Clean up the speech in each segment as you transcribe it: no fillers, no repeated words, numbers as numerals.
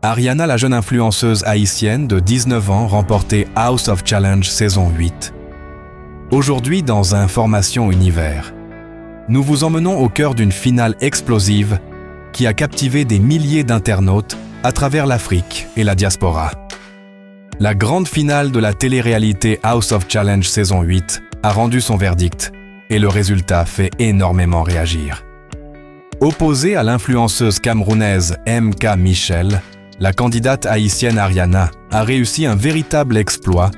Ariana, la jeune influenceuse haïtienne de 19 ans, remportait House of Challenge saison 8. Aujourd'hui, dans un Formation Univers, nous vous emmenons au cœur d'une finale explosive qui a captivé des milliers d'internautes à travers l'Afrique et la diaspora. La grande finale de la télé-réalité House of Challenge saison 8 a rendu son verdict et le résultat fait énormément réagir. Opposée à l'influenceuse camerounaise MK Michel, la candidate haïtienne Ariana a réussi un véritable exploit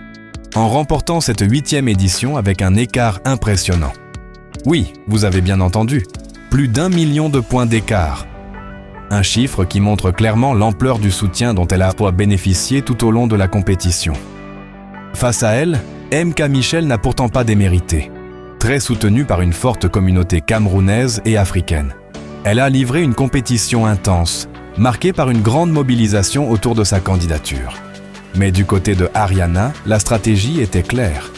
en remportant cette 8e édition avec un écart impressionnant. Oui, vous avez bien entendu, plus d'1 million de points d'écart. Un chiffre qui montre clairement l'ampleur du soutien dont elle a bénéficié tout au long de la compétition. Face à elle, MK Michel n'a pourtant pas démérité. Très soutenue par une forte communauté camerounaise et africaine. Elle a livré une compétition intense, marquée par une grande mobilisation autour de sa candidature. Mais du côté de Ariana, la stratégie était claire.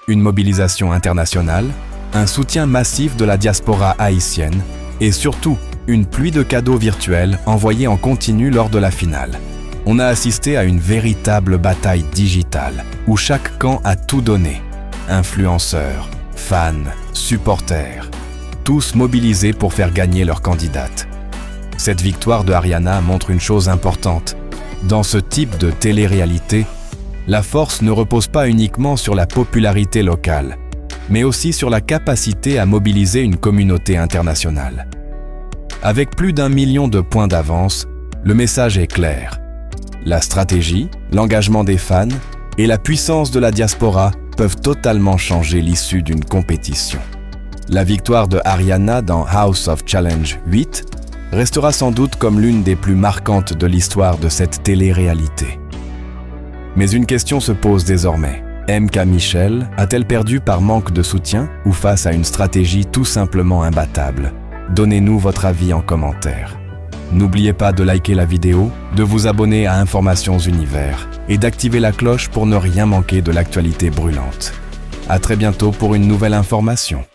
Une mobilisation internationale, un soutien massif de la diaspora haïtienne et surtout une pluie de cadeaux virtuels envoyés en continu lors de la finale. On a assisté à une véritable bataille digitale où chaque camp a tout donné. Influenceurs, fans, supporters, tous mobilisés pour faire gagner leur candidate. Cette victoire de Ariana montre une chose importante. Dans ce type de télé-réalité, la force ne repose pas uniquement sur la popularité locale, mais aussi sur la capacité à mobiliser une communauté internationale. Avec plus d'1 million de points d'avance, le message est clair. La stratégie, l'engagement des fans et la puissance de la diaspora peuvent totalement changer l'issue d'une compétition. La victoire de Ariana dans House of Challenge 8 restera sans doute comme l'une des plus marquantes de l'histoire de cette télé-réalité. Mais une question se pose désormais. MK Michel a-t-elle perdu par manque de soutien ou face à une stratégie tout simplement imbattable? Donnez-nous votre avis en commentaire. N'oubliez pas de liker la vidéo, de vous abonner à Informations Univers et d'activer la cloche pour ne rien manquer de l'actualité brûlante. À très bientôt pour une nouvelle information.